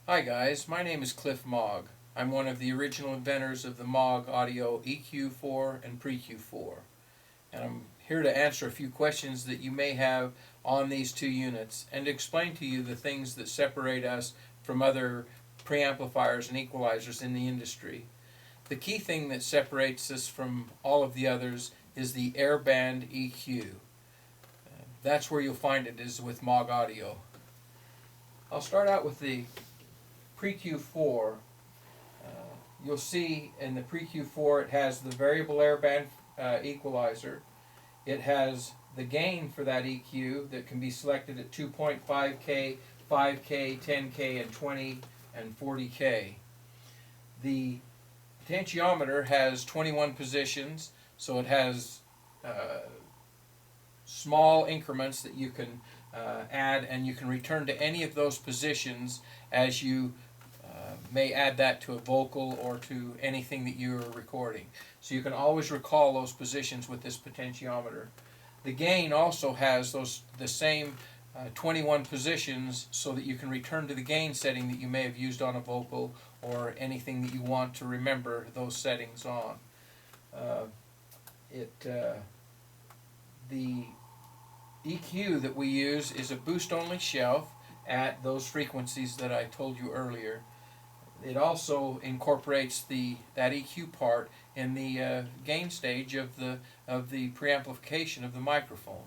Hi guys, my name is Cliff Maag. I'm one of the original inventors of the Maag Audio EQ4 and PREQ4. And I'm here to answer a few questions that you may have on these two units and to explain to you the things that separate us from other preamplifiers and equalizers in the industry. The key thing that separates us from all of the others is the AIR BAND EQ. That's where you'll find it, is with Maag Audio. I'll start out with the PREQ4. You'll see in the PREQ4 it has the variable air band equalizer. It has the gain for that EQ that can be selected at 2.5K, 5K, 10K, and 20 and 40K. The potentiometer has 21 positions, so it has small increments that you can add, and you can return to any of those positions as you may add that to a vocal or to anything that you're recording. So you can always recall those positions with this potentiometer. The gain also has the same 21 positions, so that you can return to the gain setting that you may have used on a vocal or anything that you want to remember those settings on. The EQ that we use is a boost-only shelf at those frequencies that I told you earlier. It also incorporates that EQ part in the gain stage of the preamplification of the microphone.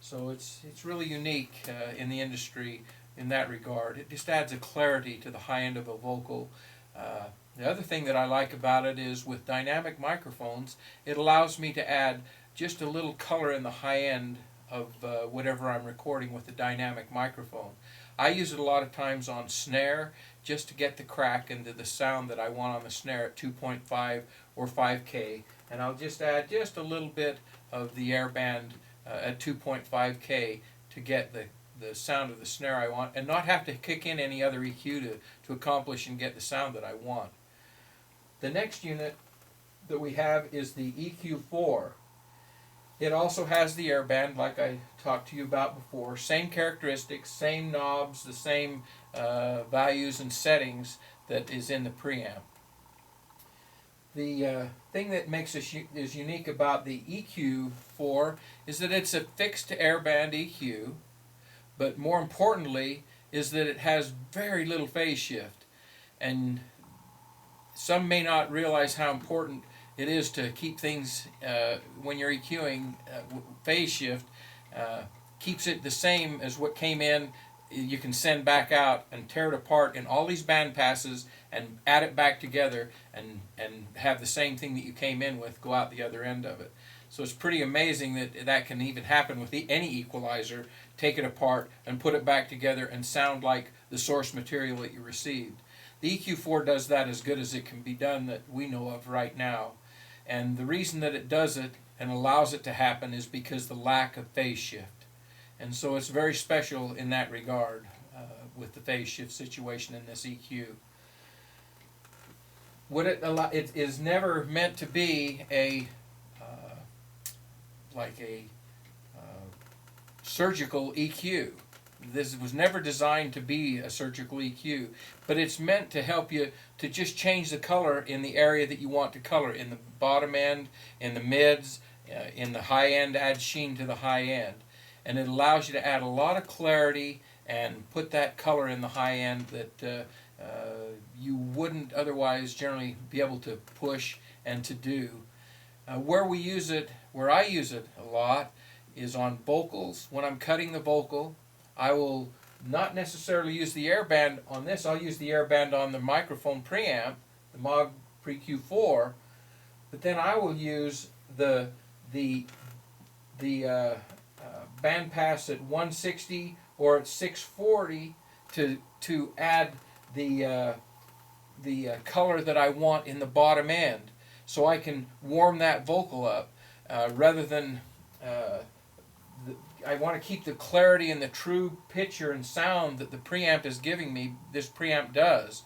So it's really unique in the industry in that regard. It just adds a clarity to the high end of a vocal. The other thing that I like about it is with dynamic microphones, it allows me to add just a little color in the high end of whatever I'm recording with the dynamic microphone. I use it a lot of times on snare, just to get the crack into the sound that I want on the snare at 2.5 or 5K, and I'll just add just a little bit of the air band at 2.5K to get the sound of the snare I want, and not have to kick in any other EQ to accomplish and get the sound that I want. The next unit that we have is the EQ4. It also has the air band, like I talked to you about before. Same characteristics, same knobs, the same values and settings that is in the preamp. The thing that makes us is unique about the EQ4 is that it's a fixed air band EQ, but more importantly is that it has very little phase shift. And some may not realize how important it is to keep things, when you're EQing, phase shift, keeps it the same as what came in. You can send back out and tear it apart in all these band passes and add it back together and have the same thing that you came in with go out the other end of it. So it's pretty amazing that that can even happen with any equalizer. Take it apart and put it back together and sound like the source material that you received. The EQ4 does that as good as it can be done that we know of right now. And the reason that it does it and allows it to happen is because the lack of phase shift. And so it's very special in that regard with the phase shift situation in this EQ. It is never meant to be a surgical EQ. This was never designed to be a surgical EQ, but it's meant to help you to just change the color in the area that you want to color, in the bottom end, in the mids, in the high end, add sheen to the high end. And it allows you to add a lot of clarity and put that color in the high end that you wouldn't otherwise generally be able to push and to do. Where I use it a lot is on vocals. When I'm cutting the vocal, I will not necessarily use the air band on this. I'll use the air band on the microphone preamp, the Maag PREQ4, but then I will use the band pass at 160 or at 640 to add the color that I want in the bottom end, so I can warm that vocal up rather than. I want to keep the clarity and the true picture and sound that the preamp is giving me. This preamp does.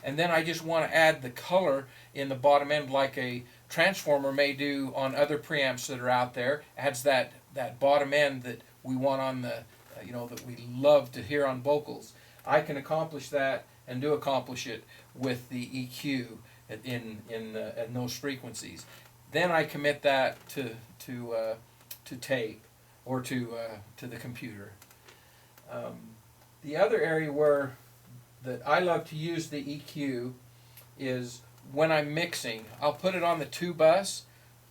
And then I just want to add the color in the bottom end like a transformer may do on other preamps that are out there. Adds that bottom end that we want on the, that we love to hear on vocals. I can accomplish that and do accomplish it with the EQ in those frequencies. Then I commit that to tape or to the computer. The other area where that I love to use the EQ is when I'm mixing. I'll put it on the 2 bus.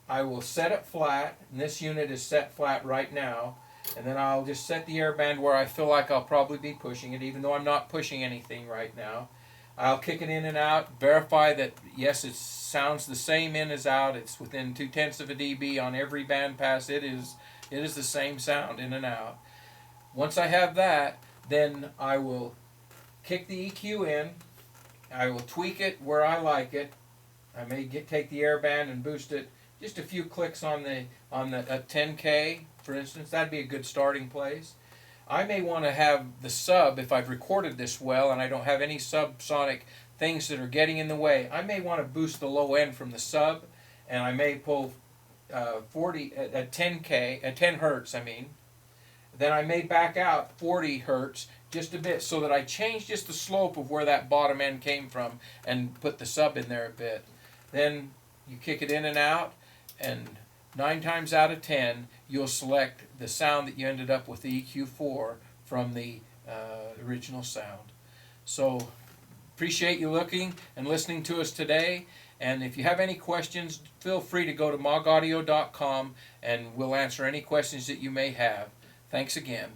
I will set it flat, and this unit is set flat right now, and then I'll just set the air band where I feel like I'll probably be pushing it, even though I'm not pushing anything right now. I'll kick it in and out, verify that yes, it sounds the same in as out. It's within 0.2 of a dB on every band pass. It is the same sound in and out. Once I have that, then I will kick the EQ in. I will tweak it where I like it. I may take the air band and boost it just a few clicks on the 10K, for instance. That'd be a good starting place. I may want to have the sub, if I've recorded this well and I don't have any subsonic things that are getting in the way, I may want to boost the low end from the sub, and I may pull 40 at 10K, at 10 hertz, I mean. Then I may back out 40 hertz just a bit so that I change just the slope of where that bottom end came from and put the sub in there a bit. Then you kick it in and out, and 9 times out of 10 you'll select the sound that you ended up with the EQ4 from the original sound. So appreciate you looking and listening to us today, and if you have any questions, feel free to go to maagaudio.com and we'll answer any questions that you may have. Thanks again.